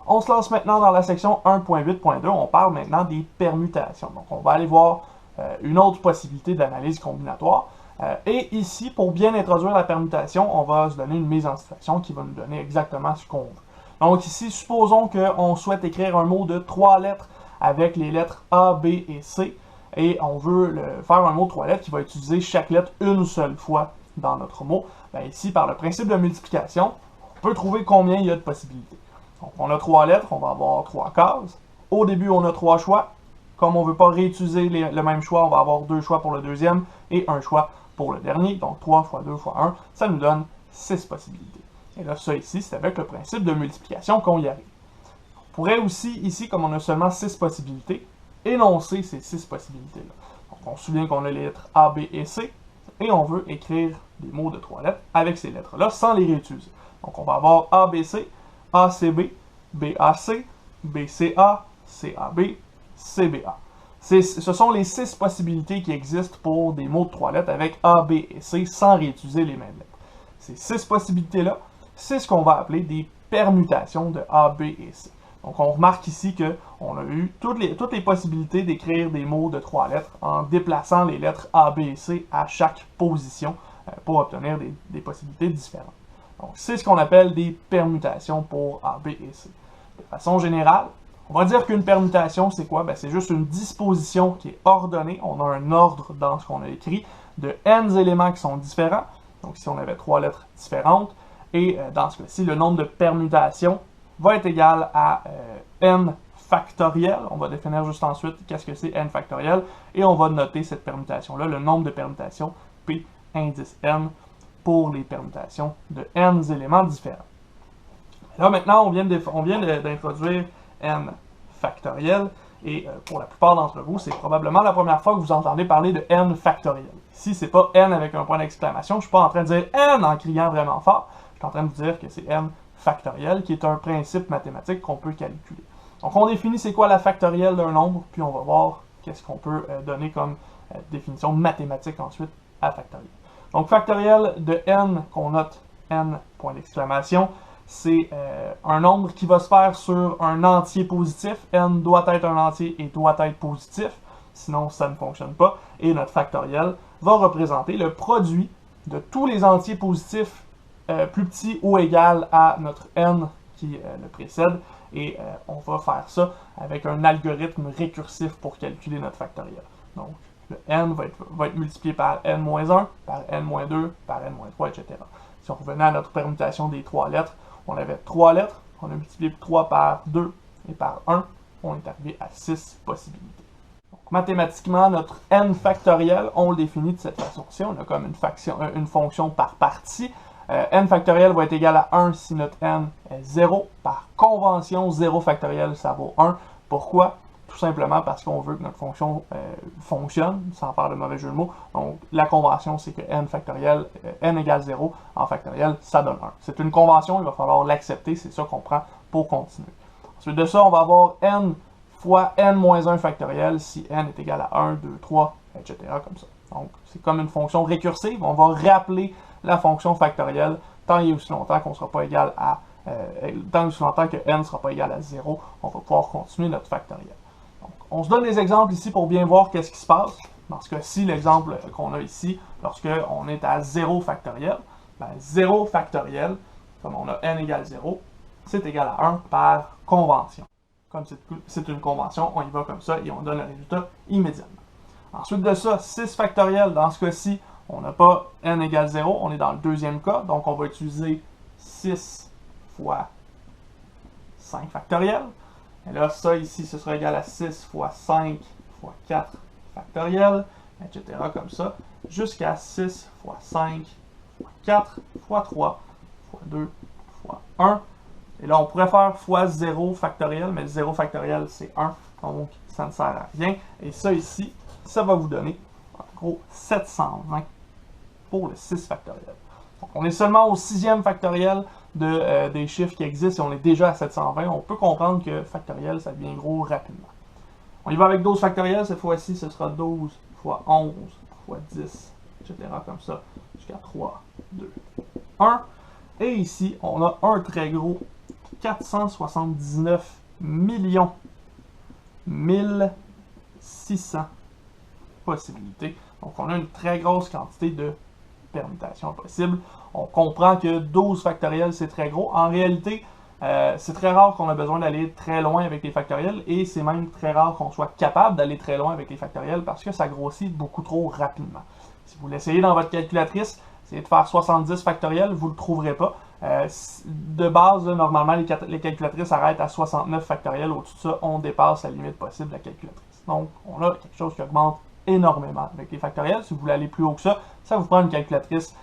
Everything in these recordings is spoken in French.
On se lance maintenant dans la section 1.8.2. On parle maintenant des permutations. Donc, on va aller voir une autre possibilité d'analyse combinatoire. Et ici, pour bien introduire la permutation, on va se donner une mise en situation qui va nous donner exactement ce qu'on veut. Donc ici, supposons qu'on souhaite écrire un mot de 3 lettres avec les lettres A, B et C. Et on veut faire un mot de 3 lettres qui va utiliser chaque lettre une seule fois dans notre mot. Bien, ici, par le principe de multiplication, on peut trouver combien il y a de possibilités. Donc on a 3 lettres, on va avoir 3 cases. Au début, on a 3 choix. Comme on ne veut pas réutiliser le même choix, on va avoir 2 choix pour le deuxième et un choix pour le dernier. Donc 3 fois 2 fois 1, ça nous donne 6 possibilités. Et là, ça ici, c'est avec le principe de multiplication qu'on y arrive. On pourrait aussi, ici, comme on a seulement 6 possibilités, énoncer ces 6 possibilités-là. Donc on se souvient qu'on a les lettres A, B et C, et on veut écrire des mots de 3 lettres avec ces lettres-là sans les réutiliser. Donc on va avoir A, B, C, A, C, B, B, A, C, B, C, A, C, A, B, C, B, A. Ce sont les 6 possibilités qui existent pour des mots de 3 lettres avec A, B et C sans réutiliser les mêmes lettres. Ces 6 possibilités-là, c'est ce qu'on va appeler des permutations de A, B et C. Donc on remarque ici qu'on a eu toutes les possibilités d'écrire des mots de 3 lettres en déplaçant les lettres A, B et C à chaque position pour obtenir des possibilités différentes. Donc c'est ce qu'on appelle des permutations pour A, B et C. De façon générale, on va dire qu'une permutation, c'est quoi? Ben, c'est juste une disposition qui est ordonnée. On a un ordre dans ce qu'on a écrit de n éléments qui sont différents. Donc si on avait 3 lettres différentes, et dans ce cas-ci, le nombre de permutations va être égal à n factoriel. On va définir juste ensuite qu'est-ce que c'est n factoriel, et on va noter cette permutation-là, le nombre de permutations, P indice n, pour les permutations de n éléments différents. Là, maintenant, on vient d'introduire n factoriel, et pour la plupart d'entre vous, c'est probablement la première fois que vous entendez parler de n factoriel. Ici, c'est pas n avec un point d'exclamation, je suis pas en train de dire n en criant vraiment fort, je suis en train de vous dire que c'est n factoriel, qui est un principe mathématique qu'on peut calculer. Donc, on définit c'est quoi la factorielle d'un nombre, puis on va voir qu'est-ce qu'on peut donner comme définition mathématique ensuite à factoriel. Donc, factoriel de n, qu'on note n, point d'exclamation, c'est un nombre qui va se faire sur un entier positif. N doit être un entier et doit être positif, sinon ça ne fonctionne pas. Et notre factoriel va représenter le produit de tous les entiers positifs plus petits ou égal à notre n qui le précède. Et on va faire ça avec un algorithme récursif pour calculer notre factoriel. Donc, le n va être multiplié par n-1, par n-2, par n-3, etc. Si on revenait à notre permutation des 3 lettres, on avait 3 lettres, on a multiplié 3 par 2 et par 1, on est arrivé à 6 possibilités. Donc, mathématiquement, notre n factoriel, on le définit de cette façon-ci. On a comme une fonction par partie. N factoriel va être égal à 1 si notre n est 0. Par convention, 0 factoriel, ça vaut 1. Pourquoi? Tout simplement parce qu'on veut que notre fonction fonctionne, sans faire de mauvais jeu de mots. Donc, la convention, c'est que n factoriel, n égale 0, en factoriel, ça donne 1. C'est une convention, il va falloir l'accepter, c'est ça qu'on prend pour continuer. Ensuite de ça, on va avoir n fois n-1 factoriel si n est égal à 1, 2, 3, etc. comme ça. Donc, c'est comme une fonction récursive. On va rappeler la fonction factorielle tant et aussi longtemps qu'on ne sera pas égal à tant et aussi longtemps que n ne sera pas égal à 0, on va pouvoir continuer notre factoriel. Donc, on se donne des exemples ici pour bien voir qu'est-ce qui se passe. Dans ce cas-ci, l'exemple qu'on a ici, lorsque on est à 0 factoriel, ben 0 factoriel, comme on a n égale 0, c'est égal à 1 par convention. Comme c'est une convention, on y va comme ça et on donne le résultat immédiatement. Ensuite de ça, 6 factoriel, dans ce cas-ci, on n'a pas n égale 0, on est dans le deuxième cas, donc on va utiliser 6 fois 5 factoriel. Et là, ça ici, ce sera égal à 6 fois 5 fois 4 factoriel, etc. comme ça, jusqu'à 6 fois 5 fois 4 fois 3 fois 2 fois 1. Et là, on pourrait faire fois 0 factoriel, mais 0 factoriel, c'est 1, donc ça ne sert à rien. Et ça ici, ça va vous donner, en gros, 720 pour le 6 factoriel. Donc, on est seulement au 6e factoriel des chiffres qui existent et on est déjà à 720. On peut comprendre que factoriel, ça devient gros rapidement. On y va avec 12 factoriel. Cette fois-ci, ce sera 12 fois 11 fois 10, etc. comme ça, jusqu'à 3, 2, 1. Et ici, on a un très gros 479 millions 1600 possibilités. Donc, on a une très grosse quantité de permutations possibles. On comprend que 12 factoriels, c'est très gros. En réalité, c'est très rare qu'on a besoin d'aller très loin avec les factoriels et c'est même très rare qu'on soit capable d'aller très loin avec les factoriels parce que ça grossit beaucoup trop rapidement. Si vous l'essayez dans votre calculatrice, essayez de faire 70 factoriels, vous ne le trouverez pas. De base, là, normalement, les calculatrices arrêtent à 69 factoriels. Au-dessus de ça, on dépasse la limite possible de la calculatrice. Donc, on a quelque chose qui augmente énormément avec les factoriels. Si vous voulez aller plus haut que ça vous prend une calculatrice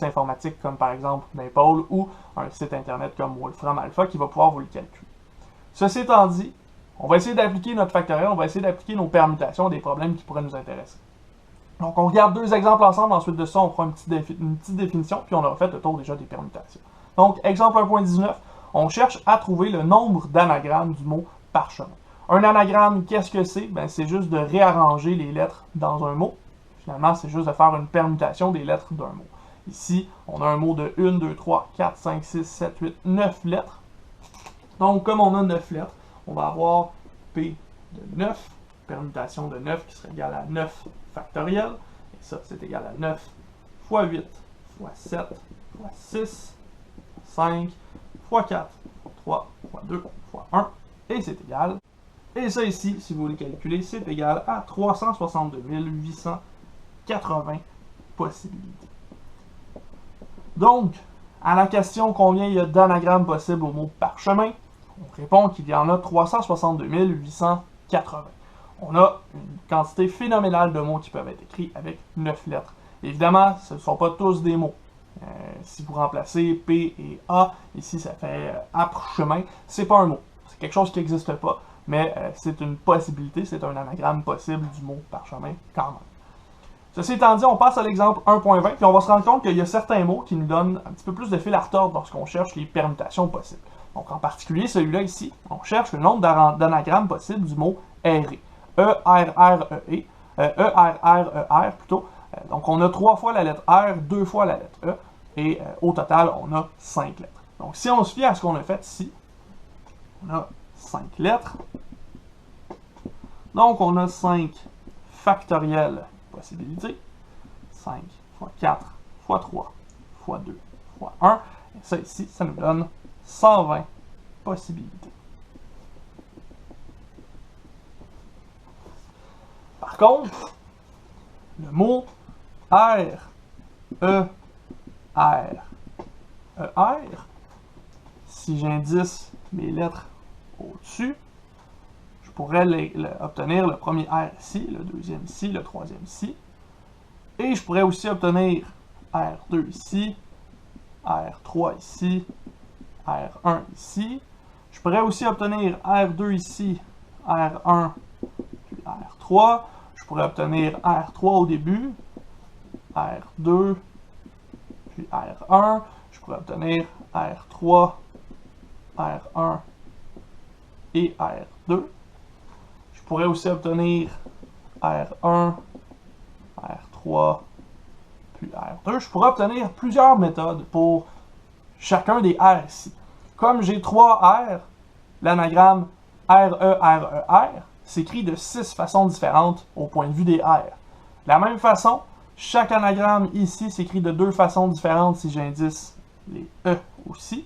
informatique comme par exemple Maple ou un site internet comme Wolfram Alpha qui va pouvoir vous le calculer. Ceci étant dit, on va essayer d'appliquer notre factoriel, on va essayer d'appliquer nos permutations à des problèmes qui pourraient nous intéresser. Donc on regarde deux exemples ensemble, ensuite de ça on fera une petite définition, puis on aura fait le tour déjà des permutations. Donc exemple 1.19, on cherche à trouver le nombre d'anagrammes du mot parchemin. Un anagramme, qu'est-ce que c'est? Ben, c'est juste de réarranger les lettres dans un mot. Finalement, c'est juste de faire une permutation des lettres d'un mot. Ici, on a un mot de 1, 2, 3, 4, 5, 6, 7, 8, 9 lettres. Donc, comme on a 9 lettres, on va avoir P de 9, permutation de 9 qui serait égale à 9 factoriel. Et ça, c'est égal à 9 fois 8 fois 7 fois 6, 5 fois 4 fois 3 fois 2 fois 1. Et c'est égal. Et ça ici, si vous voulez calculer, c'est égal à 362 880 possibilités. Donc, à la question combien il y a d'anagrammes possibles au mot parchemin, on répond qu'il y en a 362 880. On a une quantité phénoménale de mots qui peuvent être écrits avec 9 lettres. Évidemment, ce ne sont pas tous des mots. Si vous remplacez P et A, ici ça fait parchemin, c'est pas un mot. C'est quelque chose qui n'existe pas, mais c'est une possibilité, c'est un anagramme possible du mot parchemin quand même. Ceci étant dit, on passe à l'exemple 1.20, puis on va se rendre compte qu'il y a certains mots qui nous donnent un petit peu plus de fil à retordre lorsqu'on cherche les permutations possibles. Donc en particulier, celui-là ici, on cherche le nombre d'anagrammes possibles du mot errer. E-R-R-E-E, E-R-R-E-R plutôt. Donc on a 3 fois la lettre R, 2 fois la lettre E, et au total, on a 5 lettres. Donc si on se fie à ce qu'on a fait ici, on a 5 lettres. Donc on a 5 factoriels possibilités. 5 fois 4 fois 3 fois 2 fois 1. Et ça ici, ça nous donne 120 possibilités. Par contre, le mot R, E, R, E, R, si j'indice mes lettres au-dessus, je pourrais obtenir le premier R ici, le deuxième ici, le troisième ici. Et je pourrais aussi obtenir R2 ici, R3 ici, R1 ici. Je pourrais aussi obtenir R2 ici, R1, puis R3. Je pourrais obtenir R3 au début, R2, puis R1. Je pourrais obtenir R3, R1 et R2. Je pourrais aussi obtenir R1, R3, puis R2. Je pourrais obtenir plusieurs méthodes pour chacun des R ici. Comme j'ai 3 R, l'anagramme RE-RE-R s'écrit de 6 façons différentes au point de vue des R. De la même façon, chaque anagramme ici s'écrit de 2 façons différentes si j'indice les E aussi.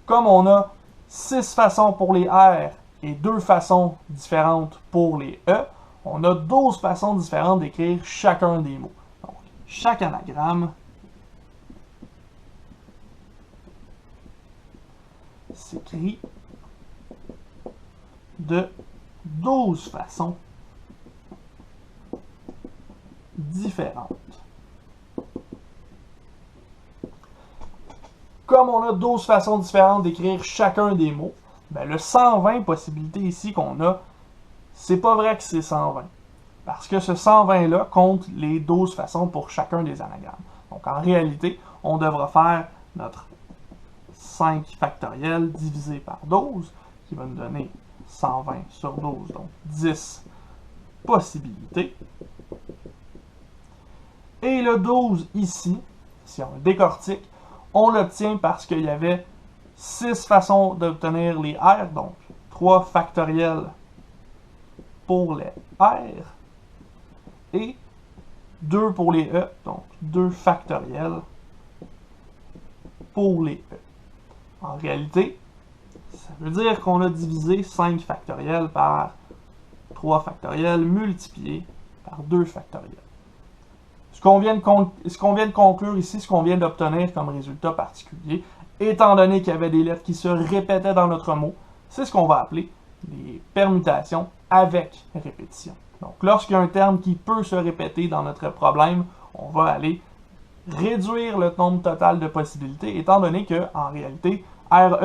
Comme on a 6 façons pour les R et 2 façons différentes pour les E, on a 12 façons différentes d'écrire chacun des mots. Donc, chaque anagramme s'écrit de 12 façons différentes. Comme on a 12 façons différentes d'écrire chacun des mots, ben le 120 possibilités ici qu'on a, c'est pas vrai que c'est 120. Parce que ce 120-là compte les 12 façons pour chacun des anagrammes. Donc en réalité, on devra faire notre 5 factoriel divisé par 12, qui va nous donner 120 sur 12, donc 10 possibilités. Et le 12 ici, si on le décortique, On l'obtient parce qu'il y avait 6 façons d'obtenir les R, donc 3 factoriels pour les R, et 2 pour les E, donc 2 factoriels pour les E. En réalité, ça veut dire qu'on a divisé 5 factoriels par 3 factoriels multiplié par 2 factoriels. Ce qu'on vient de conclure ici, ce qu'on vient d'obtenir comme résultat particulier, étant donné qu'il y avait des lettres qui se répétaient dans notre mot, c'est ce qu'on va appeler les permutations avec répétition. Donc, lorsqu'il y a un terme qui peut se répéter dans notre problème, on va aller réduire le nombre total de possibilités, étant donné que, en réalité, R,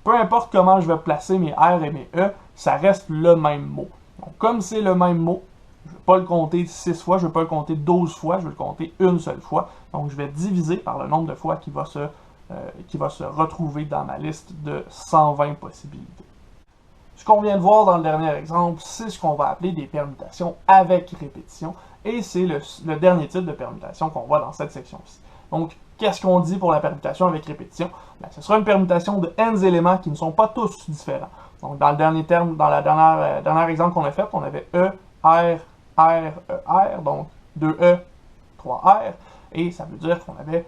peu importe comment je vais placer mes R et mes E, ça reste le même mot. Donc, comme c'est le même mot, je ne vais pas le compter 6 fois, je ne vais pas le compter 12 fois, je vais le compter une seule fois. Donc, je vais diviser par le nombre de fois qui va se retrouver dans ma liste de 120 possibilités. Ce qu'on vient de voir dans le dernier exemple, c'est ce qu'on va appeler des permutations avec répétition, et c'est le dernier type de permutation qu'on voit dans cette section-ci. Donc, qu'est-ce qu'on dit pour la permutation avec répétition? Ben, ce sera une permutation de n éléments qui ne sont pas tous différents. Donc, dans le dernier terme, dans la dernière exemple qu'on a fait, on avait E, R, R, E, R, donc 2E, 3R, et ça veut dire qu'on avait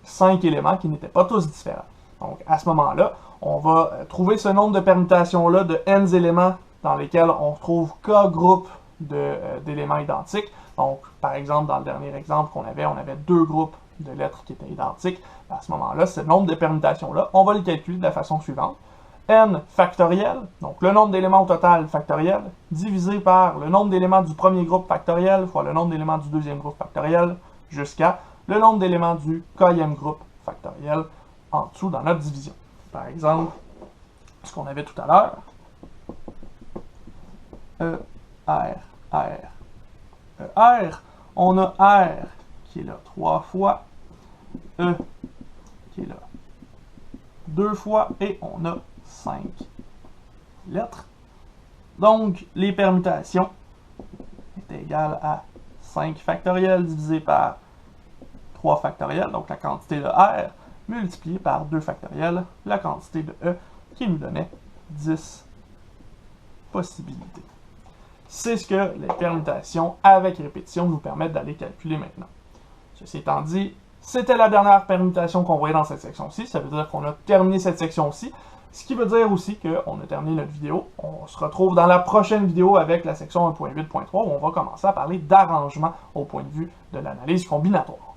5 éléments qui n'étaient pas tous différents. Donc, à ce moment-là, on va trouver ce nombre de permutations-là de n éléments dans lesquels on trouve k groupes d'éléments identiques. Donc, par exemple, dans le dernier exemple qu'on avait, on avait 2 groupes de lettres qui étaient identiques. À ce moment-là, ce nombre de permutations-là, on va les calculer de la façon suivante. N factoriel, donc le nombre d'éléments au total factoriel, divisé par le nombre d'éléments du premier groupe factoriel fois le nombre d'éléments du deuxième groupe factoriel, jusqu'à le nombre d'éléments du kème groupe factoriel en dessous dans notre division. Par exemple, ce qu'on avait tout à l'heure, E, R, R, E, R, on a R qui est là 3 fois, E qui est là 2 fois, et on a 5 lettres. Donc, les permutations est égales à 5 factoriels divisé par 3 factoriels, donc la quantité de R, multiplié par 2 factoriels, la quantité de E, qui nous donnait 10 possibilités. C'est ce que les permutations avec répétition nous permettent d'aller calculer maintenant. Ceci étant dit, c'était la dernière permutation qu'on voyait dans cette section-ci. Ça veut dire qu'on a terminé cette section-ci. Ce qui veut dire aussi qu'on a terminé notre vidéo. On se retrouve dans la prochaine vidéo avec la section 1.8.3 où on va commencer à parler d'arrangement au point de vue de l'analyse combinatoire.